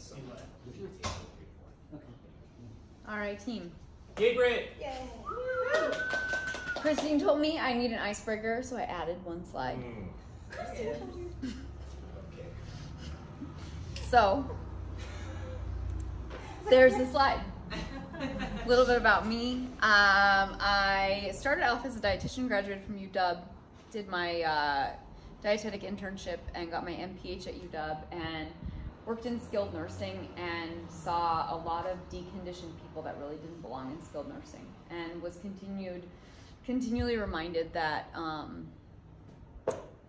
So. Okay. All right, team. Yay, Britt! Yay! Christine told me I need an icebreaker, so I added one slide. Okay. So, there's the slide. A little bit about me. I started off as a dietitian, graduated from UW, did my dietetic internship and got my MPH at UW, and worked in skilled nursing and saw a lot of deconditioned people that really didn't belong in skilled nursing, and was continually reminded that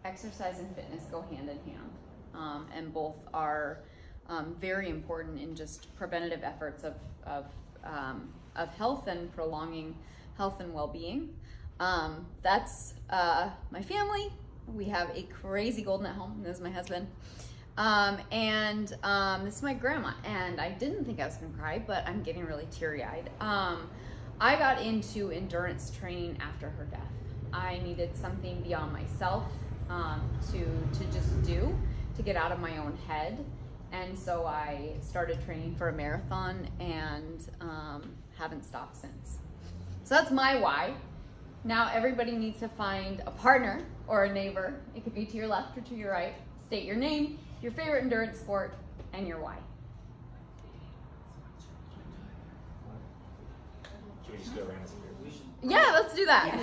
exercise and fitness go hand in hand, and both are very important in just preventative efforts of health and prolonging health and well-being. That's my family. We have a crazy golden at home. This is my husband. This is my grandma. And I didn't think I was gonna cry, but I'm getting really teary-eyed. I got into endurance training after her death. I needed something beyond myself to just do, to get out of my own head. And so I started training for a marathon and haven't stopped since. So that's my why. Now everybody needs to find a partner or a neighbor. It could be to your left or to your right. State your name, your favorite endurance sport, and your why. Should we just go around as a group? Yeah, let's do that.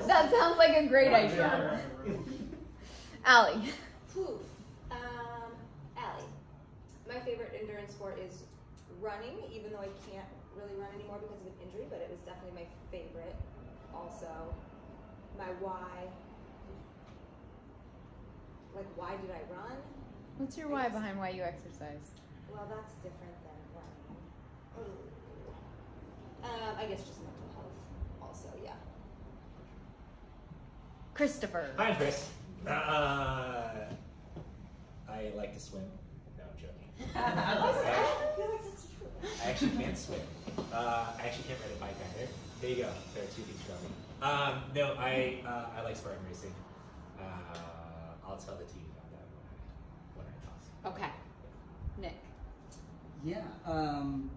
That sounds like a great idea. Allie. Whew. Allie. My favorite endurance sport is running, even though I can't really run anymore because of an injury, but it was definitely my favorite. Also, my why. Like, why did I run? What's your why behind why you exercise? Well, that's different than running. I guess just mental health also, yeah. Christopher. Hi, I'm Chris. I like to swim. No, I'm joking. I feel like that's true. I actually can't swim. I actually can't ride a bike either. There you go. There are two things from me. No, I like Spartan racing. I'll tell the team about that when I toss. Okay. Nick. Yeah, I'm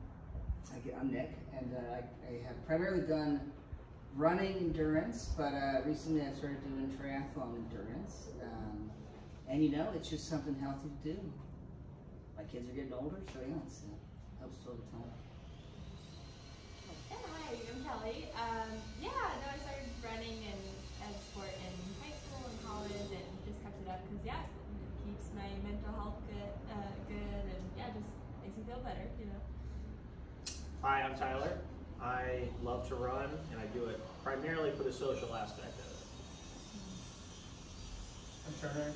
Nick, and I have primarily done running endurance, but recently I started doing triathlon endurance. And you know, it's just something healthy to do. My kids are getting older, so yeah, it helps fill the time. Hi, I'm Kelly. I started running as sport in high school and college, and just kept it up because it keeps my mental health good, and just makes me feel better, you know. Hi, I'm Tyler. I love to run, and I do it primarily for the social aspect of it. I'm Turner,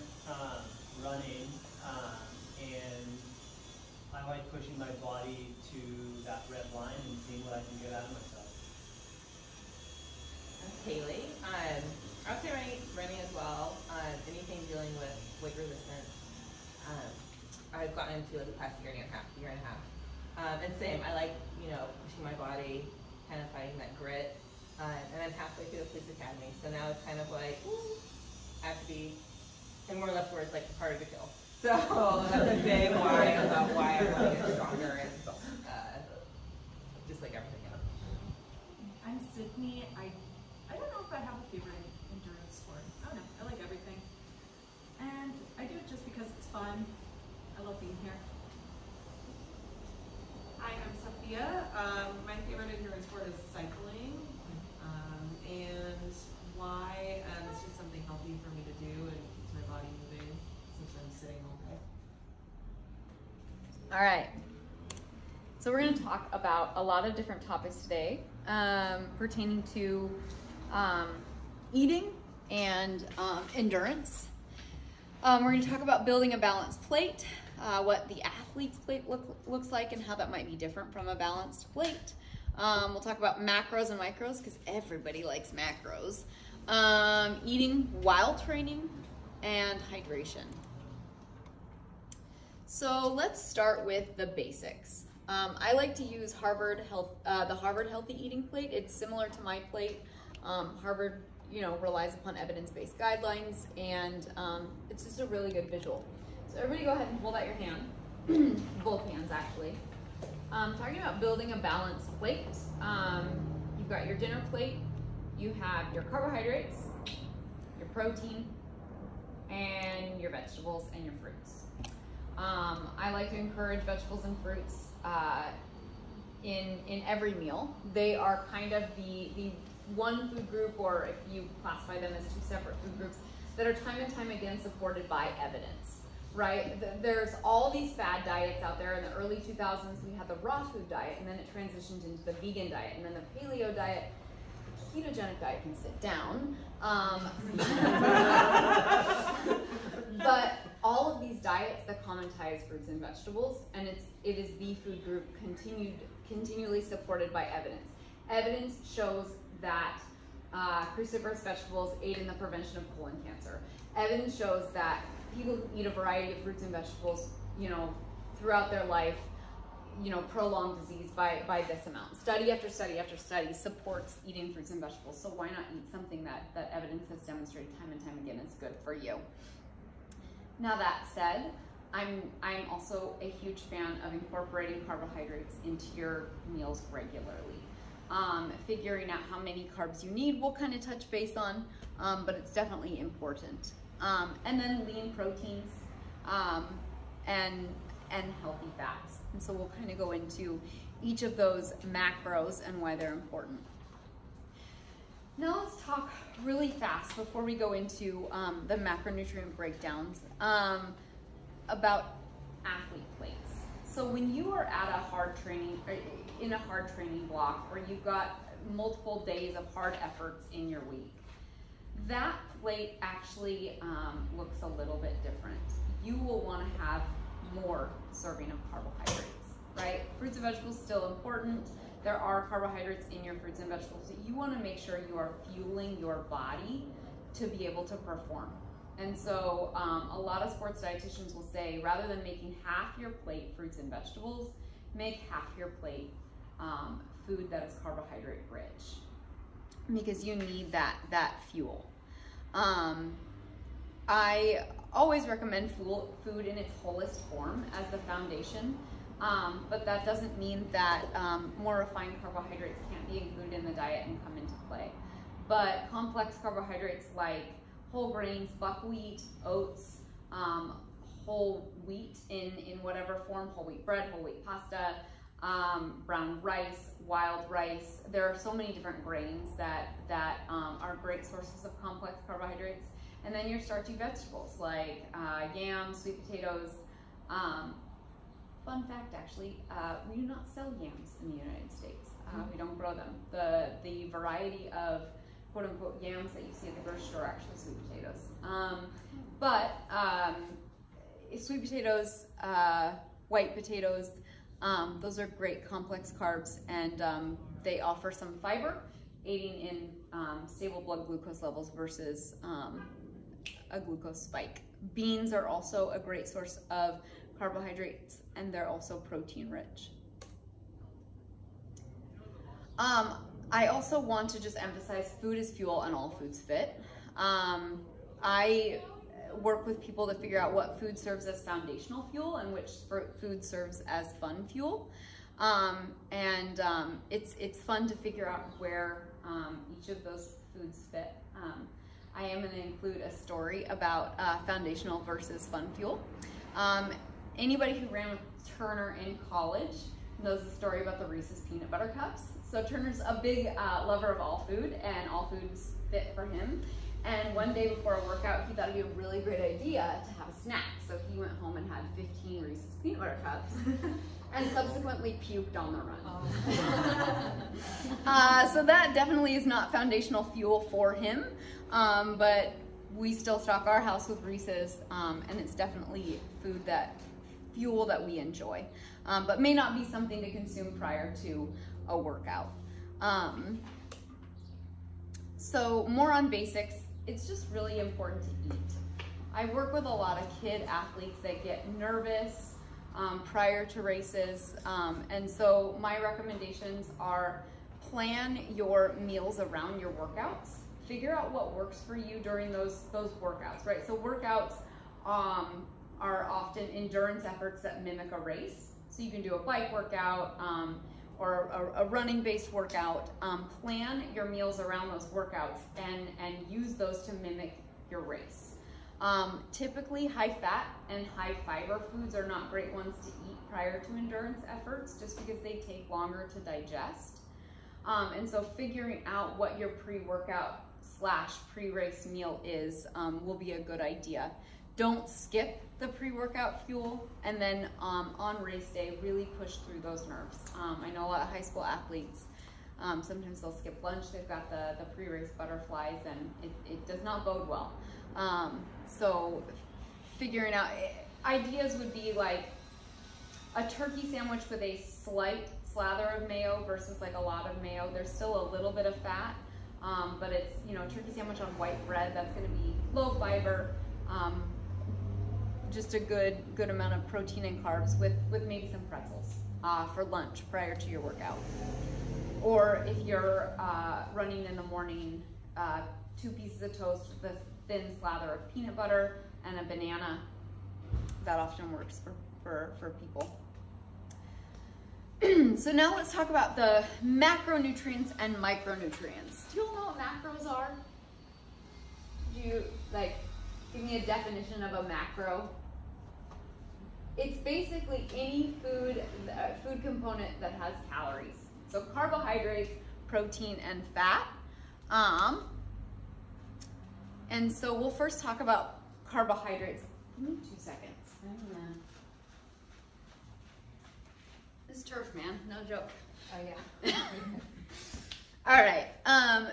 running, and I like pushing my body to that red line and seeing what I can get out of myself. I'm Kaylee. I'm also running as well. Anything dealing with weight resistance. I've gotten into the past year and a half. And same, I like, pushing my body, kind of finding that grit. And I'm halfway through the police academy, so now it's kind of like, I have to be, in more or less words, like harder to kill. So that's a big why about why I want to get stronger and just like everything else. I'm Sydney. I don't know if I have a favorite endurance sport. I don't know. I like everything. And I do it just because it's fun. I love being here. Hi, I'm Sophia. My favorite endurance sport is cycling. And why? It's just something healthy for me to do and keeps my body moving since I'm sitting all day. All right. So we're going to talk about a lot of different topics today pertaining to eating and endurance. We're going to talk about building a balanced plate, what the athlete's plate looks like and how that might be different from a balanced plate. We'll talk about macros and micros because everybody likes macros. Eating while training and hydration. So let's start with the basics. I like to use the Harvard Healthy Eating Plate. It's similar to my plate. Harvard, relies upon evidence-based guidelines, and it's just a really good visual. So So everybody go ahead and hold out your hand. Both hands, actually. Talking about building a balanced plate. You've got your dinner plate. You have your carbohydrates, your protein, and your vegetables and your fruits. I like to encourage vegetables and fruits in every meal. They are kind of the one food group, or if you classify them as two separate food groups, that are time and time again supported by evidence, right? There's all these fad diets out there. In the early 2000s, we had the raw food diet, and then it transitioned into the vegan diet, and then the paleo diet. Ketogenic diet can sit down. But all of these diets, the common tie is fruits and vegetables, and it is the food group continually supported by evidence. Evidence shows that cruciferous vegetables aid in the prevention of colon cancer. Evidence shows that people who eat a variety of fruits and vegetables, throughout their life, prolong disease by this amount. Study after study after study supports eating fruits and vegetables. So why not eat something that evidence has demonstrated time and time again is good for you? Now that said, I'm also a huge fan of incorporating carbohydrates into your meals regularly. Figuring out how many carbs you need, we'll kind of touch base on, but it's definitely important. And then lean proteins and healthy fats. And so we'll kind of go into each of those macros and why they're important. Now let's talk really fast before we go into the macronutrient breakdowns about athlete plates. So when you are at a hard training, or in a hard training block, or you've got multiple days of hard efforts in your week, that plate actually looks a little bit different. You will want to have more serving of carbohydrates, right? Fruits and vegetables still important. There are carbohydrates in your fruits and vegetables. You want to make sure you are fueling your body to be able to perform. And so a lot of sports dietitians will say, rather than making half your plate fruits and vegetables, make half your plate food that is carbohydrate rich, because you need that fuel. I always recommend food in its wholest form as the foundation, but that doesn't mean that more refined carbohydrates can't be included in the diet and come into play. But complex carbohydrates like whole grains, buckwheat, oats, whole wheat in whatever form, whole wheat bread, whole wheat pasta, brown rice, wild rice. There are so many different grains that are great sources of complex carbohydrates. And then your starchy vegetables like yams, sweet potatoes. Fun fact, actually, we do not sell yams in the United States. We don't grow them. The variety of quote unquote yams that you see at the grocery store are actually sweet potatoes. But sweet potatoes, white potatoes, those are great complex carbs, and they offer some fiber, aiding in stable blood glucose levels versus a glucose spike. Beans are also a great source of carbohydrates, and they're also protein rich. I also want to just emphasize food is fuel and all foods fit. I work with people to figure out what food serves as foundational fuel and which food serves as fun fuel. It's fun to figure out where each of those foods fit. I am going to include a story about foundational versus fun fuel. Anybody who ran with Turner in college knows the story about the Reese's peanut butter cups. So Turner's a big lover of all food, and all foods fit for him. And one day before a workout, he thought it'd be a really great idea to have a snack. So he went home and had 15 Reese's peanut butter cups and subsequently puked on the run. Oh. So that definitely is not foundational fuel for him, but we still stock our house with Reese's, and it's definitely fuel that we enjoy, but may not be something to consume prior to a workout. So more on basics. It's just really important to eat. I work with a lot of kid athletes that get nervous prior to races, and so my recommendations are plan your meals around your workouts. Figure out what works for you during those workouts, right? So workouts are often endurance efforts that mimic a race. So you can do a bike workout or a running-based workout. Plan your meals around those workouts and use those to mimic your race. Typically, high-fat and high-fiber foods are not great ones to eat prior to endurance efforts, just because they take longer to digest. And so figuring out what your pre-workout / pre-race meal is will be a good idea. Don't skip the pre-workout fuel, and then on race day, really push through those nerves. I know a lot of high school athletes, sometimes they'll skip lunch, they've got the pre-race butterflies, and it does not bode well. So figuring out, ideas would be like a turkey sandwich with a slight slather of mayo versus like a lot of mayo. There's still a little bit of fat, but it's, turkey sandwich on white bread, that's gonna be low fiber, just a good amount of protein and carbs with maybe some pretzels for lunch prior to your workout. Or if you're running in the morning, 2 pieces of toast with a thin slather of peanut butter and a banana. That often works for people. So now let's talk about the macronutrients and micronutrients. Do you all know what macros are? Do you, give me a definition of a macro? It's basically any food component that has calories. So carbohydrates, protein, and fat. And so we'll first talk about carbohydrates. Give me 2 seconds. This turf, man, no joke. Oh yeah. All right,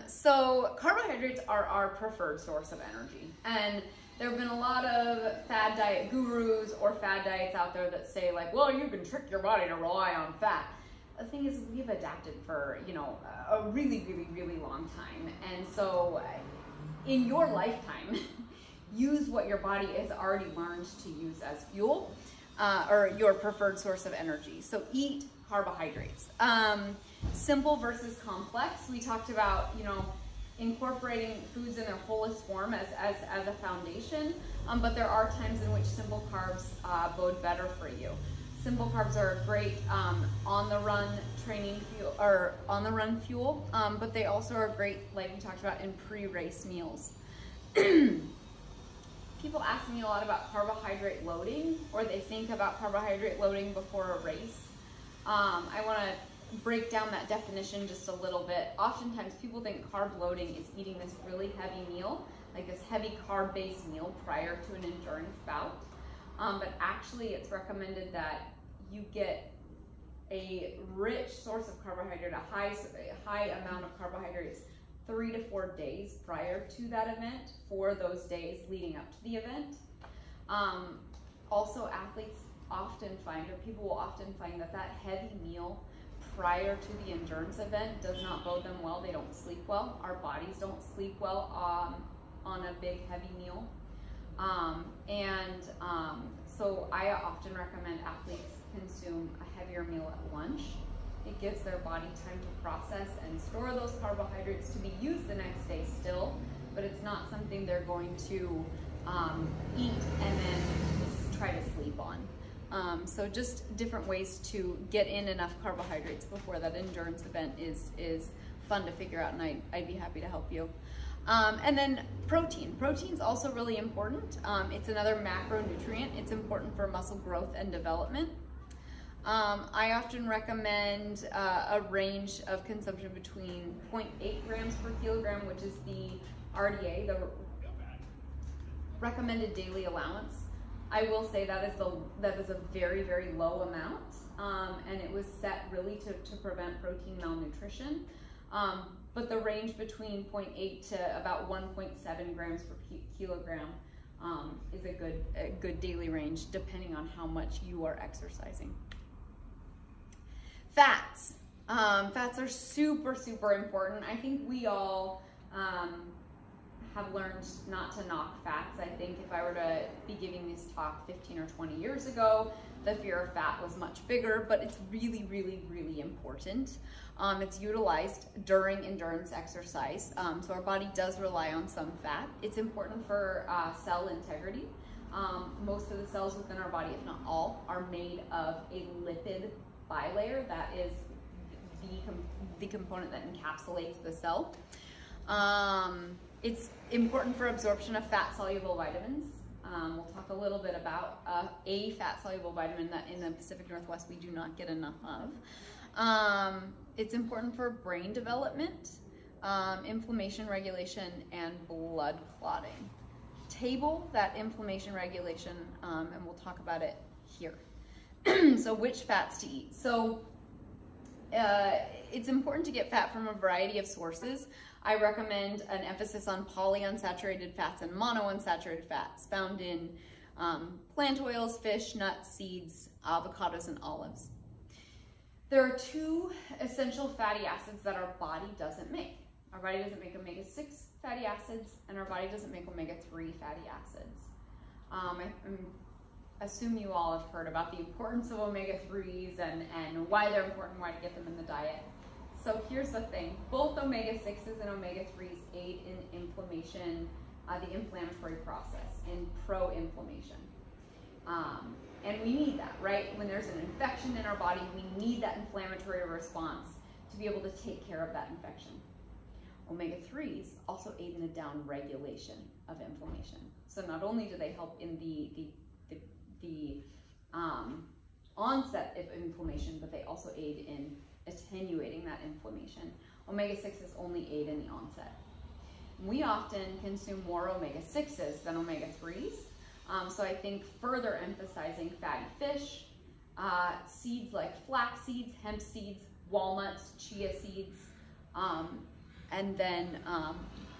so carbohydrates are our preferred source of energy. And there have been a lot of fad diet gurus or fad diets out there that say like, well, you can trick your body to rely on fat. The thing is, we've adapted for, a really, really, really long time. And so in your lifetime, use what your body has already learned to use as fuel or your preferred source of energy. So eat carbohydrates. Simple versus complex. We talked about, incorporating foods in their fullest form as a foundation, but there are times in which simple carbs bode better for you. Simple carbs are a great on-the-run training fuel, or on-the-run fuel, but they also are great, like we talked about, in pre-race meals. People ask me a lot about carbohydrate loading, or they think about carbohydrate loading before a race. I want to break down that definition just a little bit. Oftentimes people think carb loading is eating this really heavy meal, like this heavy carb-based meal prior to an endurance bout. But actually it's recommended that you get a rich source of carbohydrate, a high amount of carbohydrates 3 to 4 days prior to that event for those days leading up to the event. Also, athletes often find, or people will often find, that heavy meal prior to the endurance event does not bode them well. They don't sleep well. Our bodies don't sleep well on a big heavy meal. So I often recommend athletes consume a heavier meal at lunch. It gives their body time to process and store those carbohydrates to be used the next day still, but it's not something they're going to eat and then try to sleep on. So just different ways to get in enough carbohydrates before that endurance event is fun to figure out, and I'd be happy to help you. And then protein. Protein's also really important. It's another macronutrient. It's important for muscle growth and development. I often recommend a range of consumption between 0.8 grams per kilogram, which is the RDA, the recommended daily allowance. I will say that is a very, very low amount, and it was set really to prevent protein malnutrition. But the range between 0.8 to about 1.7 grams per kilogram is a good daily range, depending on how much you are exercising. Fats. Fats are super, super important. I think we all have learned not to knock fats. I think if I were to be giving this talk 15 or 20 years ago, the fear of fat was much bigger, but it's really, really, really important. It's utilized during endurance exercise, so our body does rely on some fat. It's important for cell integrity. Most of the cells within our body, if not all, are made of a lipid bilayer that is the component that encapsulates the cell. It's important for absorption of fat-soluble vitamins. We'll talk a little bit about a fat-soluble vitamin that in the Pacific Northwest we do not get enough of. It's important for brain development, inflammation regulation, and blood clotting. Table that inflammation regulation, and we'll talk about it here. So which fats to eat? So it's important to get fat from a variety of sources. I recommend an emphasis on polyunsaturated fats and monounsaturated fats found in plant oils, fish, nuts, seeds, avocados, and olives. There are two essential fatty acids that our body doesn't make. Our body doesn't make omega-6 fatty acids, and our body doesn't make omega-3 fatty acids. I assume you all have heard about the importance of omega-3s and why they're important, why to get them in the diet. So here's the thing, both omega-6s and omega-3s aid in inflammation, the inflammatory process, and pro-inflammation. And we need that, right? When there's an infection in our body, we need that inflammatory response to be able to take care of that infection. Omega-3s also aid in the down-regulation of inflammation. So not only do they help in the onset of inflammation, but they also aid in attenuating that inflammation. Omega-6s only aid in the onset. We often consume more omega-6s than omega-3s, so I think further emphasizing fatty fish, seeds like flax seeds, hemp seeds, walnuts, chia seeds, and then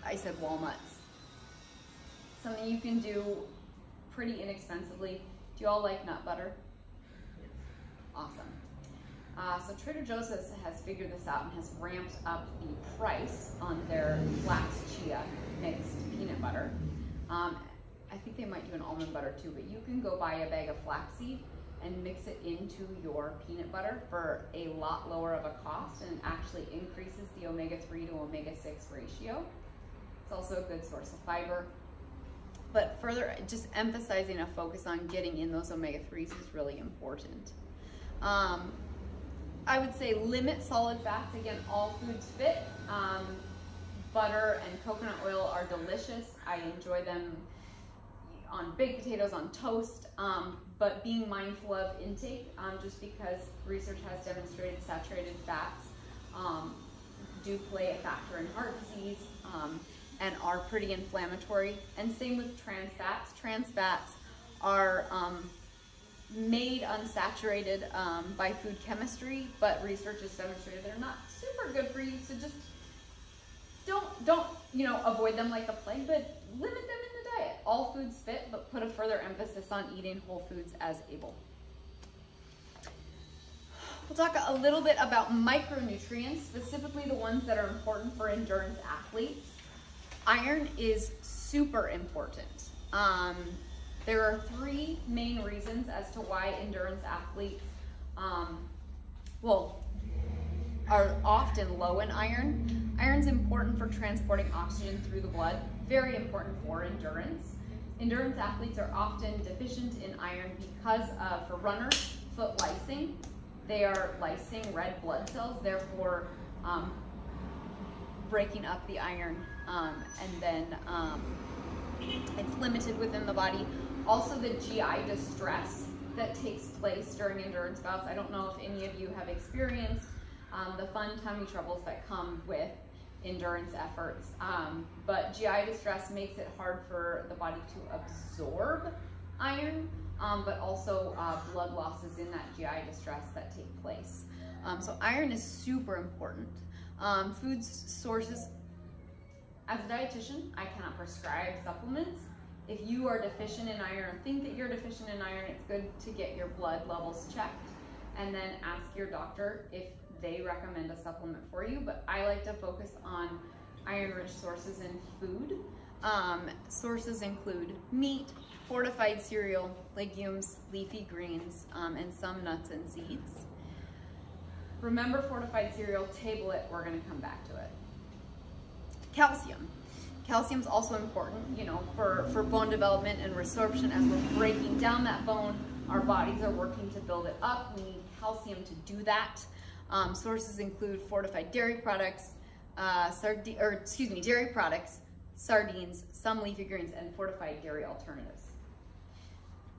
I said walnuts. Something you can do pretty inexpensively. Do you all like nut butter? Awesome. So Trader Joe's has figured this out and has ramped up the price on their flax chia mixed peanut butter. I think they might do an almond butter too, but you can go buy a bag of flaxseed and mix it into your peanut butter for a lot lower of a cost, and actually increases the omega-3 to omega-6 ratio. It's also a good source of fiber. But further, just emphasizing a focus on getting in those omega-3s is really important. I would say limit solid fats. Again, all foods fit. Butter and coconut oil are delicious. I enjoy them on baked potatoes, on toast, but being mindful of intake, just because research has demonstrated saturated fats do play a factor in heart disease and are pretty inflammatory. And same with trans fats. Trans fats are made unsaturated by food chemistry, but research has demonstrated they're not super good for you. So just don't avoid them like the plague, but limit them in the diet. All foods fit, but put a further emphasis on eating whole foods as able. We'll talk a little bit about micronutrients, specifically the ones that are important for endurance athletes. Iron is super important. There are three main reasons as to why endurance athletes are often low in iron. Iron's important for transporting oxygen through the blood, very important for endurance. Endurance athletes are often deficient in iron because of, for runners, foot lysing. They are lysing red blood cells, therefore breaking up the iron, and then it's limited within the body. Also the GI distress that takes place during endurance bouts. I don't know if any of you have experienced the fun tummy troubles that come with endurance efforts, but GI distress makes it hard for the body to absorb iron, but also blood losses in that GI distress that take place. So iron is super important. Food sources. As a dietitian, I cannot prescribe supplements. If you are deficient in iron or think that you're deficient in iron, it's good to get your blood levels checked and then ask your doctor if they recommend a supplement for you. But I like to focus on iron-rich sources in food. Sources include meat, fortified cereal, legumes, leafy greens, and some nuts and seeds. Remember fortified cereal, table it, we're gonna come back to it. Calcium. Calcium's also important, you know, for bone development and resorption. As we're breaking down that bone, our bodies are working to build it up. We need calcium to do that. Sources include fortified dairy products, dairy products, sardines, some leafy greens, and fortified dairy alternatives.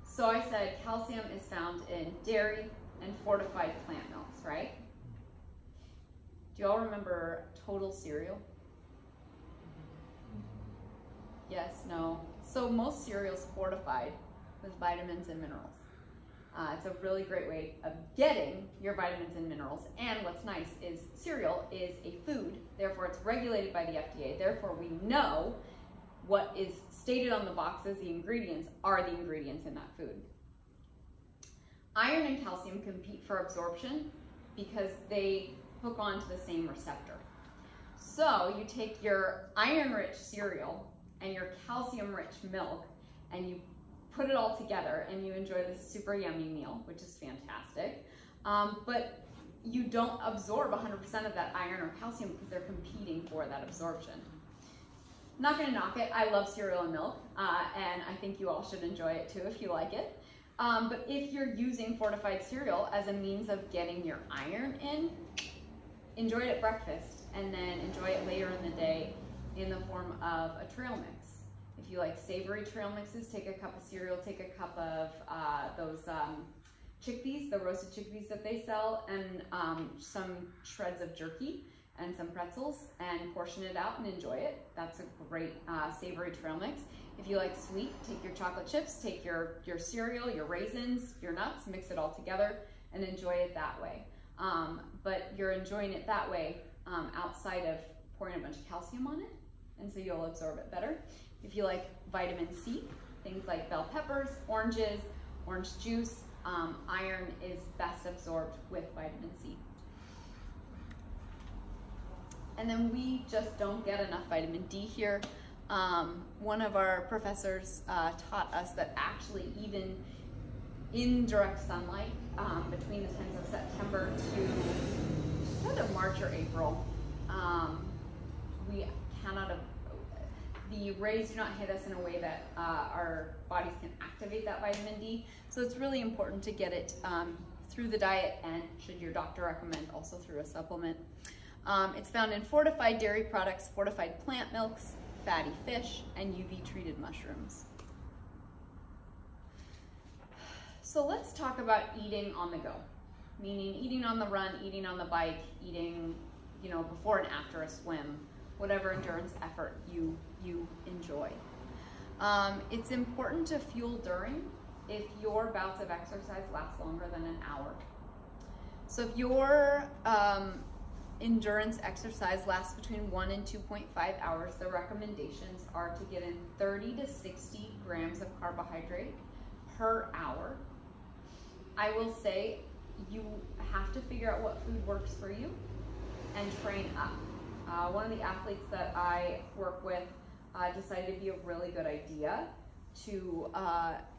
So I said calcium is found in dairy and fortified plant milks, right? Do y'all remember Total cereal? Yes, no. So most cereal's fortified with vitamins and minerals. It's a really great way of getting your vitamins and minerals. And what's nice is cereal is a food, therefore it's regulated by the FDA. Therefore we know what is stated on the boxes, the ingredients, are the ingredients in that food. Iron and calcium compete for absorption because they hook onto the same receptor. So you take your iron-rich cereal and your calcium-rich milk and you put it all together and you enjoy this super yummy meal, which is fantastic. But you don't absorb 100% of that iron or calcium because they're competing for that absorption. Not gonna knock it, I love cereal and milk, and I think you all should enjoy it too if you like it. But if you're using fortified cereal as a means of getting your iron in, enjoy it at breakfast and then enjoy it later in the day in the form of a trail mix. If you like savory trail mixes, take a cup of cereal, take a cup of those chickpeas, the roasted chickpeas that they sell, and some shreds of jerky and some pretzels, and portion it out and enjoy it. That's a great savory trail mix. If you like sweet, take your chocolate chips, take your cereal, your raisins, your nuts, mix it all together and enjoy it that way. But you're enjoying it that way outside of pouring a bunch of calcium on it, and so you'll absorb it better. If you like vitamin C, things like bell peppers, oranges, orange juice, iron is best absorbed with vitamin C. And then we just don't get enough vitamin D here. One of our professors taught us that actually even in direct sunlight, between the 10th of September to kind of March or April, we cannot, the rays do not hit us in a way that our bodies can activate that vitamin D. So it's really important to get it through the diet, and should your doctor recommend, also through a supplement. It's found in fortified dairy products, fortified plant milks, fatty fish, and UV treated mushrooms. So let's talk about eating on the go, meaning eating on the run, eating on the bike, eating, you know, before and after a swim, whatever endurance effort you enjoy. It's important to fuel during if your bouts of exercise last longer than an hour. So if your endurance exercise lasts between 1 and 2.5 hours, the recommendations are to get in 30 to 60 grams of carbohydrate per hour. I will say you have to figure out what food works for you and train up. One of the athletes that I work with decided it'd be a really good idea to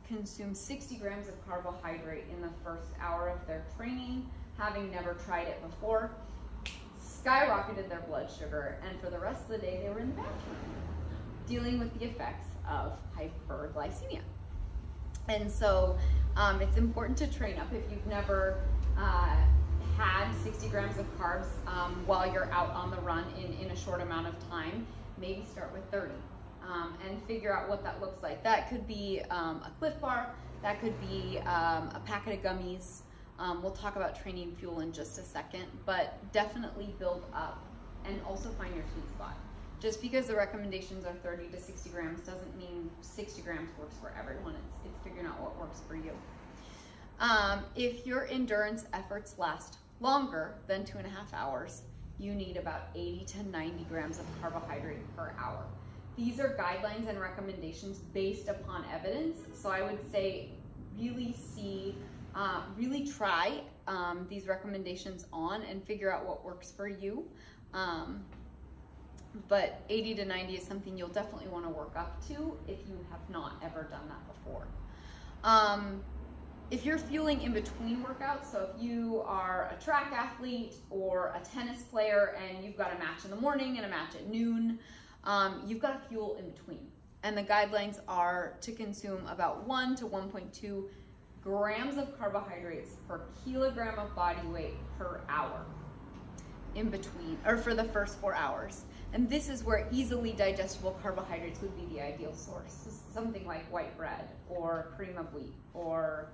consume 60 grams of carbohydrate in the first hour of their training, having never tried it before. Skyrocketed their blood sugar, and for the rest of the day they were in the bathroom dealing with the effects of hyperglycemia. And so it's important to train up. If you've never had 60 grams of carbs while you're out on the run in a short amount of time, maybe start with 30 and figure out what that looks like. That could be a Cliff Bar, that could be a packet of gummies. We'll talk about training fuel in just a second, but definitely build up and also find your sweet spot. Just because the recommendations are 30 to 60 grams doesn't mean 60 grams works for everyone. It's figuring out what works for you. If your endurance efforts last longer than 2.5 hours, you need about 80 to 90 grams of carbohydrate per hour. These are guidelines and recommendations based upon evidence. So I would say really try these recommendations on and figure out what works for you. But 80 to 90 is something you'll definitely want to work up to if you have not ever done that before. If you're fueling in between workouts, so if you are a track athlete or a tennis player and you've got a match in the morning and a match at noon, you've got to fuel in between. And the guidelines are to consume about 1 to 1.2 grams of carbohydrates per kilogram of body weight per hour in between, or for the first 4 hours. And this is where easily digestible carbohydrates would be the ideal source. Something like white bread or cream of wheat or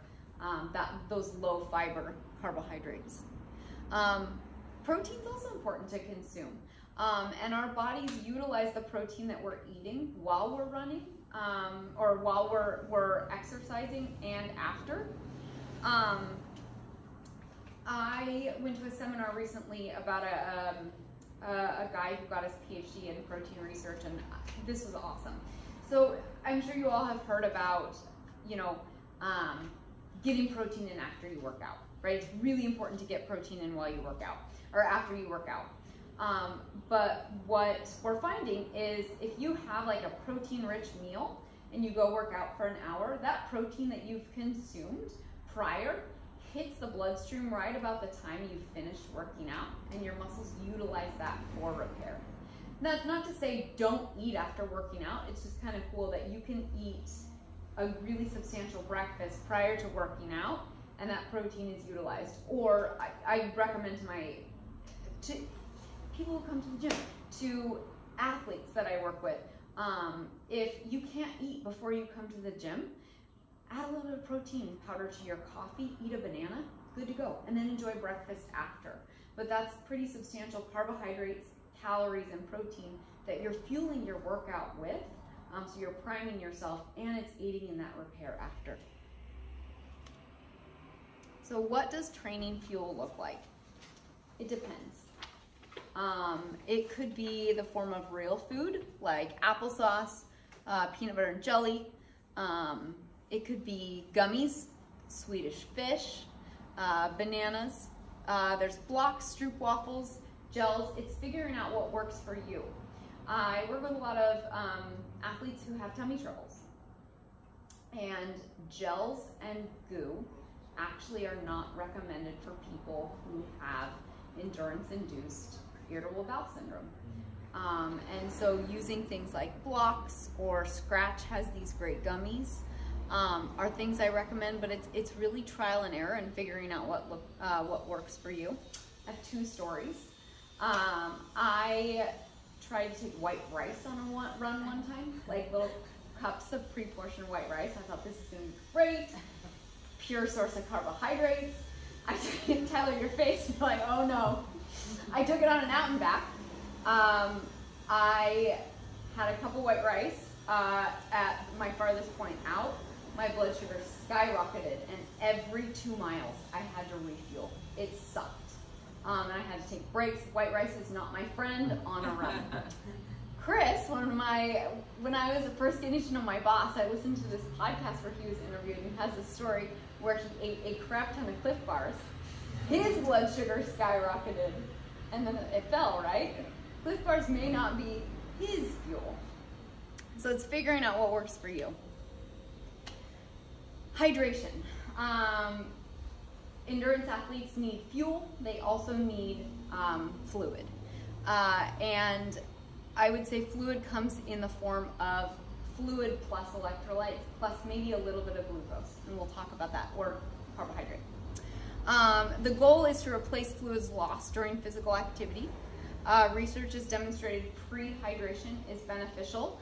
those low fiber carbohydrates. Protein's also important to consume. And our bodies utilize the protein that we're eating while we're running or while we're exercising and after. I went to a seminar recently about a guy who got his PhD in protein research, and this was awesome. So I'm sure you all have heard about, getting protein in after you work out, right? It's really important to get protein in while you work out or after you work out. But what we're finding is if you have like a protein-rich meal and you go work out for an hour, that protein that you've consumed prior hits the bloodstream right about the time you finished working out, and your muscles utilize that for repair. That's not to say don't eat after working out. It's just kind of cool that you can eat a really substantial breakfast prior to working out, and that protein is utilized. Or I recommend to people who come to the gym, to athletes that I work with, if you can't eat before you come to the gym, add a little bit of protein powder to your coffee, eat a banana, good to go, and then enjoy breakfast after. But that's pretty substantial carbohydrates, calories, and protein that you're fueling your workout with, so you're priming yourself, and it's aiding in that repair after. So what does training fuel look like? It depends. It could be the form of real food, like applesauce, peanut butter and jelly. It could be gummies, Swedish fish, bananas. There's blocks, stroop waffles, gels. It's figuring out what works for you. I work with a lot of athletes who have tummy troubles. And gels and goo actually are not recommended for people who have endurance-induced irritable bowel syndrome. And so using things like blocks or Scratch has these great gummies. Are things I recommend, but it's really trial and error and figuring out what works for you. I have 2 stories. I tried to take white rice on a run one time, like little cups of pre-portioned white rice. I thought this is going to be great, pure source of carbohydrates. I took it, Tyler, your face, you're like, oh no. I took it on an out and back. I had a cup of white rice at my farthest point out. My blood sugar skyrocketed, and every 2 miles I had to refuel. It sucked. And I had to take breaks. White rice is not my friend on a run. Chris, when I was first getting to know my boss, I listened to this podcast where he was interviewed, and he has this story where he ate a crap ton of Cliff Bars. His blood sugar skyrocketed, and then it fell, right? Cliff Bars may not be his fuel. So it's figuring out what works for you. Hydration. Endurance athletes need fuel. They also need fluid. And I would say fluid comes in the form of fluid plus electrolytes plus maybe a little bit of glucose. And we'll talk about that, or carbohydrate. The goal is to replace fluids lost during physical activity. Research has demonstrated pre-hydration is beneficial.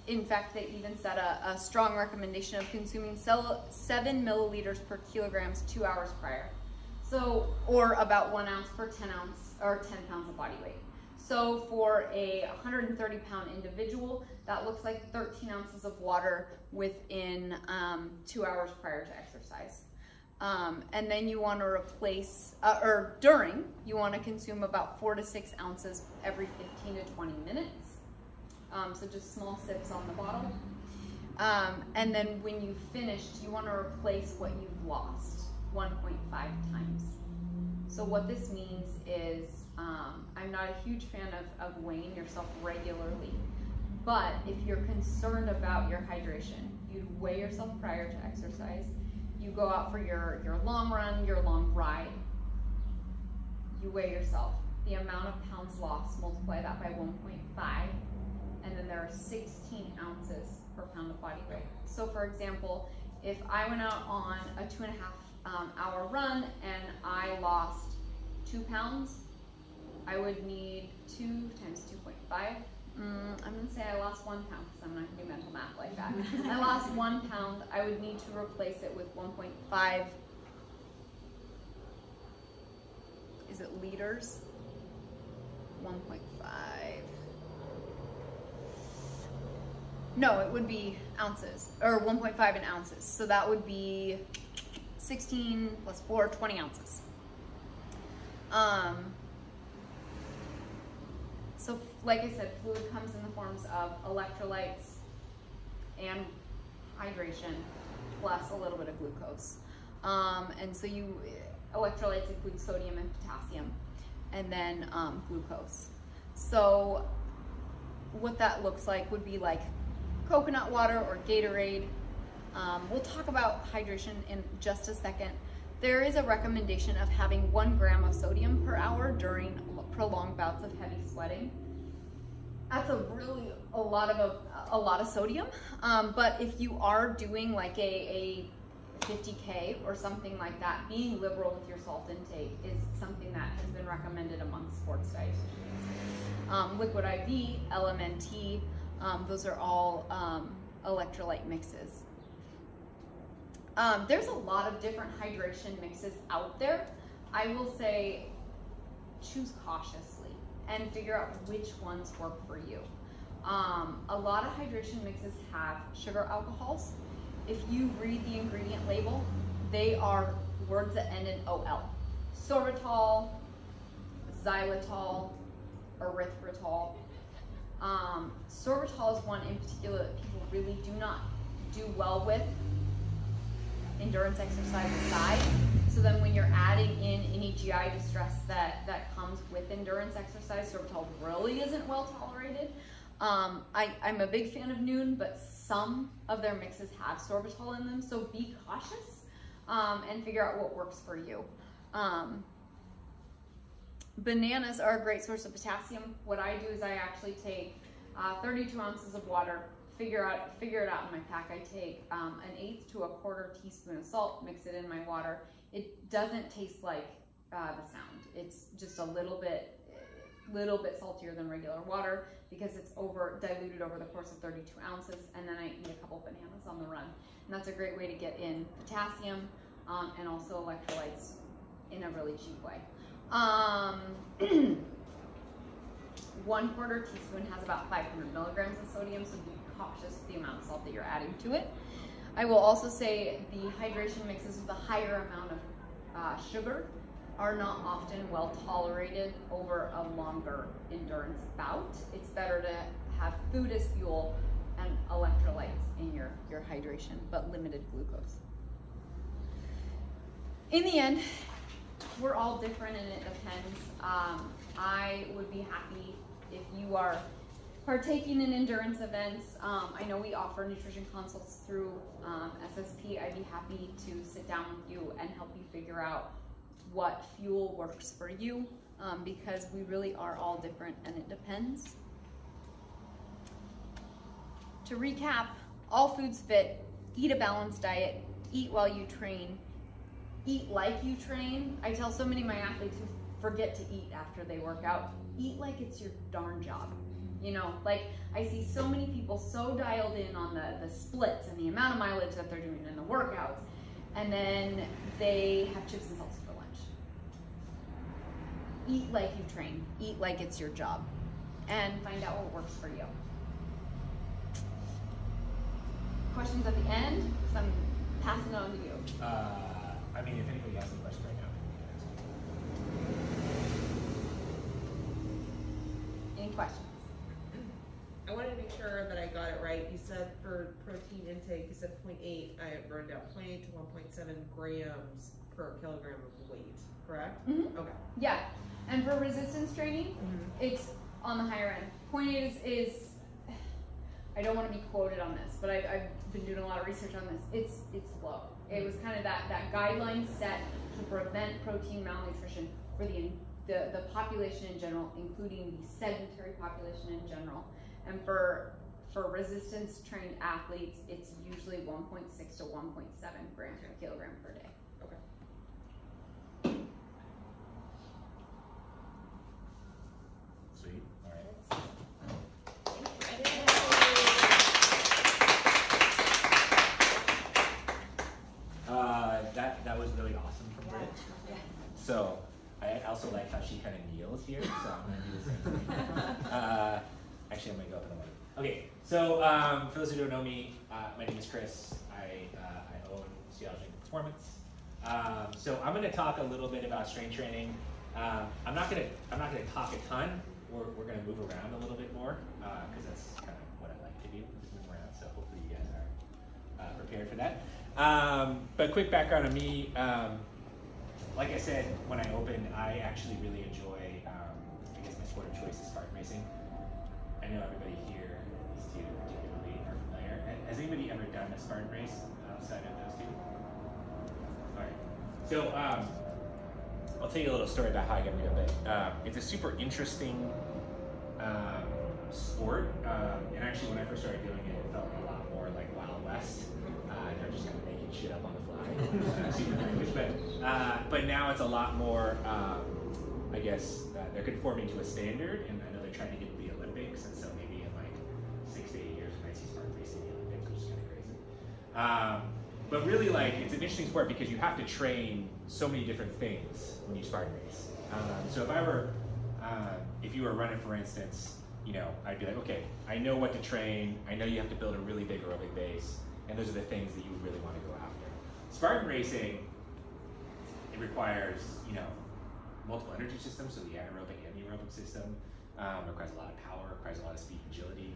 In fact, they even set a strong recommendation of consuming 7 milliliters per kilograms 2 hours prior. So, or about 1 ounce per 10 pounds of body weight. So for a 130-pound individual, that looks like 13 ounces of water within 2 hours prior to exercise. And then you want to replace, or during, you want to consume about 4 to 6 ounces every 15 to 20 minutes. So just small sips on the bottle. And then when you've finished, you want to replace what you've lost 1.5 times. So what this means is, I'm not a huge fan of weighing yourself regularly, but if you're concerned about your hydration, you weigh yourself prior to exercise. You go out for your long run, your long ride. You weigh yourself. the amount of pounds lost, multiply that by 1.5, and then there are 16 ounces per pound of body weight. So for example, if I went out on a 2.5 hour run and I lost 2 pounds, I would need 2 times 2.5. I'm gonna say I lost 1 pound because I'm not gonna do mental math like that. I lost 1 pound. I would need to replace it with 1.5. Is it liters? 1.5. No, it would be ounces, or 1.5 in ounces. So that would be 16 plus 4, 20 ounces. So like I said, fluid comes in the forms of electrolytes and hydration, plus a little bit of glucose. And so electrolytes include sodium and potassium, and then glucose. So what that looks like would be like coconut water or Gatorade. We'll talk about hydration in just a second. There is a recommendation of having 1 gram of sodium per hour during prolonged bouts of heavy sweating. That's a lot of sodium. But if you are doing like a 50K or something like that, being liberal with your salt intake is something that has been recommended among sports dietitians. Liquid IV, LMNT, those are all electrolyte mixes. There's a lot of different hydration mixes out there. I will say choose cautiously and figure out which ones work for you. A lot of hydration mixes have sugar alcohols. If you read the ingredient label, they are words that end in OL. Sorbitol, xylitol, erythritol. Sorbitol is one in particular that people really do not do well with endurance exercise aside. So then when you're adding in any GI distress that comes with endurance exercise, sorbitol really isn't well tolerated. I'm a big fan of Noon, but some of their mixes have sorbitol in them, so be cautious and figure out what works for you. Bananas are a great source of potassium. What I do is I actually take 32 ounces of water, figure it out in my pack. I take 1/8 to 1/4 teaspoon of salt, mix it in my water. It doesn't taste like the sound. It's just a little bit saltier than regular water because it's diluted over the course of 32 ounces, and then I eat a couple bananas on the run. And that's a great way to get in potassium and also electrolytes in a really cheap way. 1/4 teaspoon has about 500 milligrams of sodium, so be cautious with the amount of salt that you're adding to it. I will also say the hydration mixes with a higher amount of sugar are not often well tolerated over a longer endurance bout. It's better to have food as fuel and electrolytes in your hydration, but limited glucose. In the end, we're all different and it depends. I would be happy if you are partaking in endurance events. I know we offer nutrition consults through SSP. I'd be happy to sit down with you and help you figure out what fuel works for you because we really are all different and it depends. To recap, all foods fit, eat a balanced diet, eat while you train, eat like you train. I tell so many of my athletes who forget to eat after they work out, eat like it's your darn job. You know, like I see so many people so dialed in on the splits and the amount of mileage that they're doing in the workouts, and then they have chips and salsa for lunch. Eat like you train, eat like it's your job, and find out what works for you. Questions at the end? Because I'm passing it on to you. I mean, if anybody has a question right now, Any questions? I wanted to make sure that I got it right. You said for protein intake, you said 0.8, I wrote down 0.8 to 1.7 grams per kilogram of weight, correct? Mm-hmm. Okay. Yeah, and for resistance training, it's on the higher end. 0.8 is I don't want to be quoted on this, but I've been doing a lot of research on this. It's low. It was kind of that guideline set to prevent protein malnutrition for the the population in general, including the sedentary population in general. And for resistance trained athletes, it's usually 1.6 to 1.7 grams per kilogram per day. Okay. Sweet. All right. That was really awesome from Britt. Yeah. So I also like how she kind of kneels here, so I'm gonna do the same thing. Actually, I'm gonna go up in a moment. Okay, so for those who don't know me, my name is Chris. I own Seattle Strength Performance. So I'm gonna talk a little bit about strength training. I'm not gonna talk a ton. We're gonna move around a little bit more because that's kind of what I like to do, is move around. So hopefully you guys are prepared for that. But quick background on me. Like I said, when I opened, I actually really enjoy, I guess my sport of choice is Spartan racing. I know everybody here, these two particularly, are familiar. Has anybody ever done a Spartan race outside of those two? All right. So I'll tell you a little story about how I got into it. It's a super interesting sport. And actually, when I first started doing it, it felt a lot more like Wild West. They're just kind of making shit up on the fly. But now it's a lot more, I guess, they're conforming to a standard, and I know they're trying to get to the Olympics, and so maybe in like 6 to 8 years we might see Spartan racing in the Olympics, which is kind of crazy. But really, like, it's an interesting sport because you have to train so many different things when you Spartan race. So if you were running, for instance, you know, I'd be like, okay, I know what to train. I know you have to build a really big aerobic base, and those are the things that you would really want to go after. Spartan racing, it requires, you know, multiple energy systems, so the anaerobic and the aerobic system. Requires a lot of power, requires a lot of speed and agility.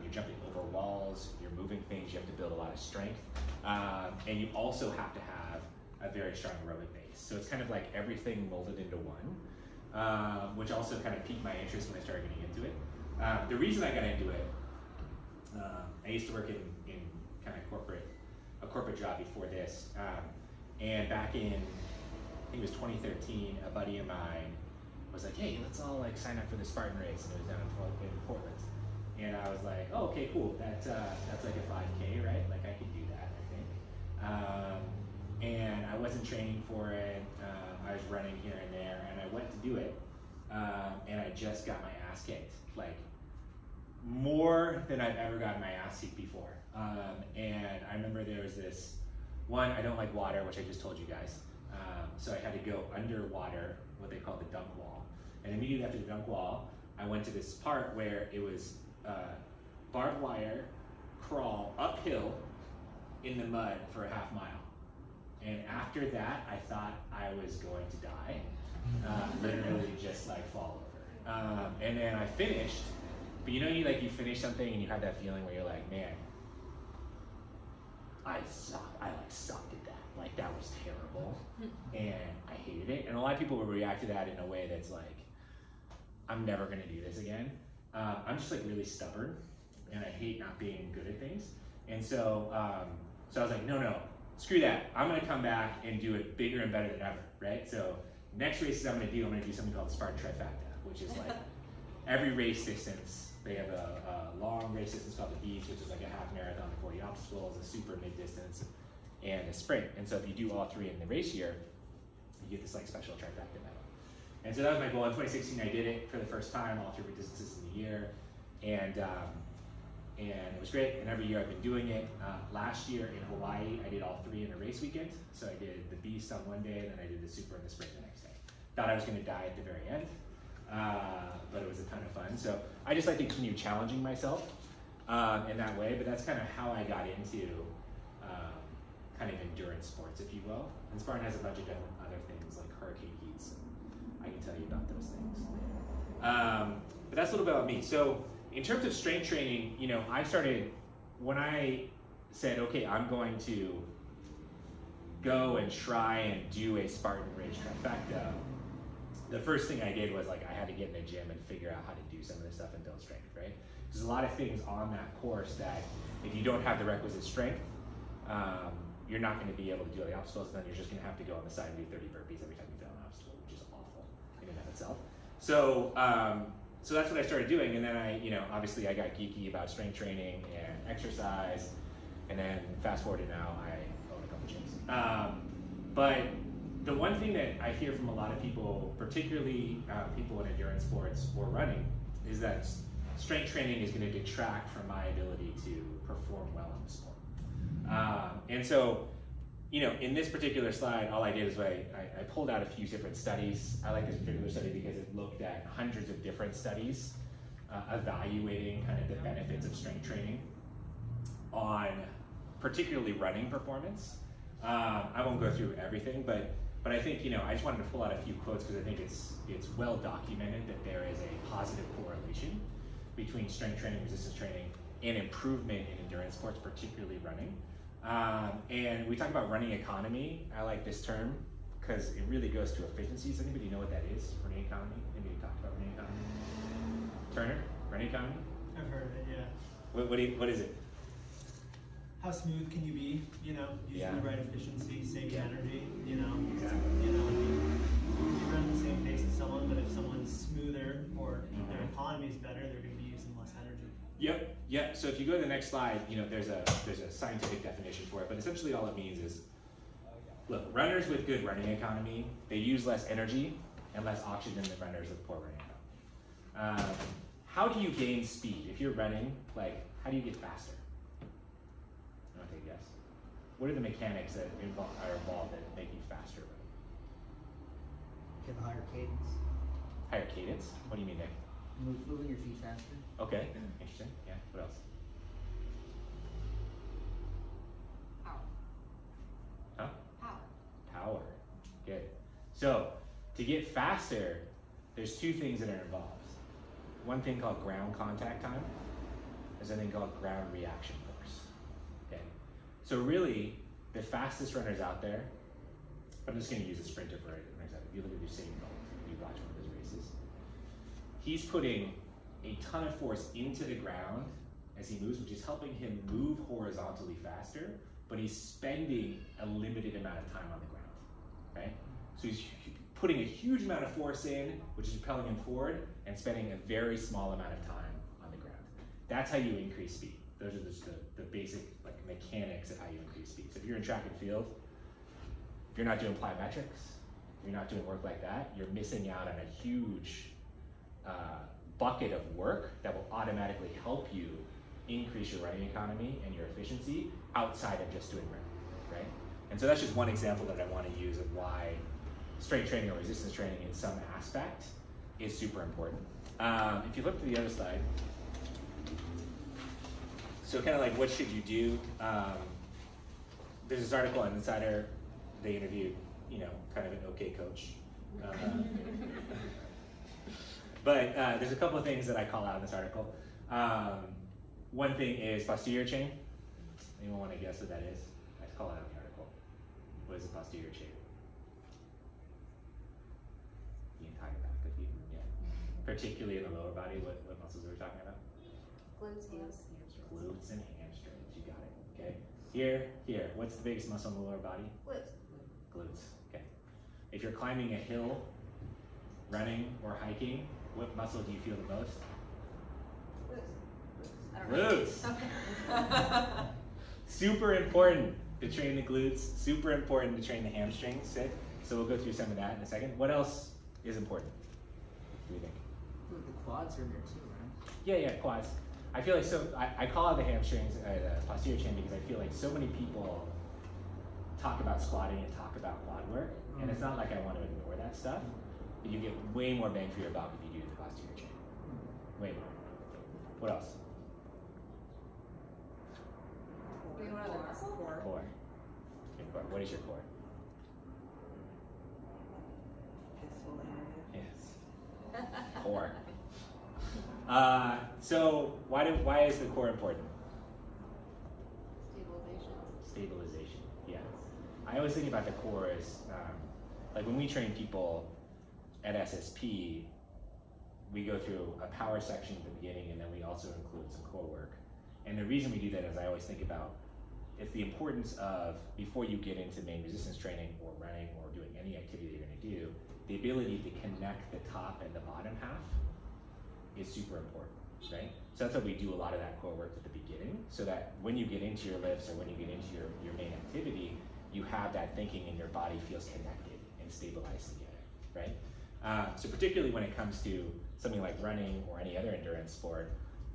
You're jumping over walls, you're moving things, you have to build a lot of strength. And you also have to have a very strong aerobic base. So it's kind of like everything molded into one, which also kind of piqued my interest when I started getting into it. The reason I got into it, I used to work in kind of a corporate job before this. And back in, I think it was 2013, a buddy of mine was like, hey, let's all like sign up for the Spartan race. And it was down in Portland. And I was like, oh, okay, cool. That's like a 5K, right? Like I could do that, I think. And I wasn't training for it. I was running here and there, and I went to do it. And I just got my ass kicked, like more than I've ever gotten my ass kicked before. And I remember there was this one, I don't like water, which I just told you guys. So I had to go underwater, what they call the dunk wall. And immediately after the dunk wall, I went to this part where it was barbed wire, crawl uphill in the mud for a half mile. And after that, I thought I was going to die. Literally just like fall over. And then I finished, but you know, you finish something and you have that feeling where you're like, man, I sucked at that. Like that was terrible. And I hated it. And a lot of people will react to that in a way that's like, I'm never gonna do this again. I'm just like really stubborn and I hate not being good at things. And so, so I was like, no, screw that. I'm gonna come back and do it bigger and better than ever, right? So next races I'm gonna do something called the Spartan Trifecta, which is like every race distance. They have a long race distance called the Beast, which is like a half marathon, 40 obstacles, a super mid distance, and a sprint. And so if you do all three in the race year, you get this like special trifecta medal. And so that was my goal. In 2016, I did it for the first time, all three distances in the year, and it was great. And every year I've been doing it. Last year in Hawaii, I did all three in a race weekend. So I did the Beast on one day, and then I did the Super and the Sprint the next day. Thought I was going to die at the very end, but it was a ton of fun. So I just like to continue challenging myself in that way. But that's kind of how I got into kind of endurance sports, if you will. And Spartan has a bunch of different other things like hurricane heats. I can tell you about those things. But that's a little bit about me. So in terms of strength training, you know, I started, when I said, okay, I'm going to go and try and do a Spartan race trifecta, the first thing I did was like, I had to get in the gym and figure out how to do some of this stuff and build strength, right? There's a lot of things on that course that if you don't have the requisite strength, you're not going to be able to do all the obstacles, and then you're just going to have to go on the side and do 30 burpees every time you fail an obstacle, which is awful in and of itself. So, so that's what I started doing, and then obviously I got geeky about strength training and exercise, and then fast forward to now, I own a couple gyms. But the one thing that I hear from a lot of people, particularly people in endurance sports or running, is that strength training is going to detract from my ability to perform well in the sport. And so, in this particular slide, all I did is I pulled out a few different studies. I like this particular study because it looked at hundreds of different studies evaluating kind of the benefits of strength training on particularly running performance. I won't go through everything, but I think, I just wanted to pull out a few quotes because I think it's well documented that there is a positive correlation between strength training, resistance training, and improvement in endurance sports, particularly running. And we talk about running economy. I like this term because it really goes to efficiency. Does anybody know what that is, running economy? Anybody talked about running economy? Turner, running economy? I've heard of it, yeah. What is it? How smooth can you be? Using the right efficiency, saving energy. Exactly. You run at the same pace as someone, but if someone's smoother or their economy is better, they're going to be using less energy. Yep. So if you go to the next slide, there's a scientific definition for it, but essentially all it means is, look, runners with good running economy, they use less energy and less oxygen than runners with poor running economy. How do you gain speed? If you're running, how do you get faster? I want to take a guess. What are the mechanics that are involved that make you faster running? Get a higher cadence. Higher cadence? What do you mean, Nick? Moving your feet faster. Okay, interesting. Yeah, what else? Power. Huh? Power. Good. So, to get faster, there's two things that are involved. One thing called ground contact time. There's a thing called ground reaction force. Okay. So really, the fastest runners out there, I'm just going to use a sprinter for an example. If you look at Usain Bolt, you watch one of his races, he's putting a ton of force into the ground as he moves, which is helping him move horizontally faster, but he's spending a limited amount of time on the ground, right? So he's putting a huge amount of force in, which is propelling him forward, and spending a very small amount of time on the ground. That's how you increase speed. Those are just the basic mechanics of how you increase speed. So if you're in track and field, if you're not doing plyometrics, you're not doing work like that, you're missing out on a huge bucket of work that will automatically help you increase your running economy and your efficiency outside of just doing running, right? And so that's just one example that I want to use of why strength training or resistance training in some aspect is super important. If you look to the other slide, so kind of what should you do? There's this article on Insider, they interviewed, kind of an okay coach. But there's a couple of things that I call out in this article. One thing is posterior chain. Anyone want to guess what that is? I call it out in the article. What is a posterior chain? The entire back of you, yeah. Particularly in the lower body, what muscles are we talking about? Glutes, hamstrings. Glutes and hamstrings, you got it, okay? Here, what's the biggest muscle in the lower body? Glutes. Glutes, okay. If you're climbing a hill, running, or hiking, what muscle do you feel the most? Glutes. Glutes. Super important to train the glutes, super important to train the hamstrings, sick. So we'll go through some of that in a second. What else is important? What do you think? The quads are in there too, right? Yeah, quads. I feel like I call out the hamstrings, the posterior chain, because I feel like so many people talk about squatting and talk about quad work, and it's not like I want to ignore that stuff, but you get way more bang for your buck if you do the posterior chain. Way more. What else? What other muscle? Core. Your core. What is your core? Yes. Core. So why is the core important? Stabilization. Yeah. I always think about the core as when we train people at SSP, we go through a power section at the beginning, and then we also include some core work. And the reason we do that is I always think about it's the importance of, before you get into main resistance training or running or doing any activity you're gonna do, the ability to connect the top and the bottom half is super important, right? So that's why we do a lot of that core work at the beginning, so that when you get into your lifts or when you get into your main activity, you have that thinking and your body feels connected and stabilized together, right? So particularly when it comes to something like running or any other endurance sport,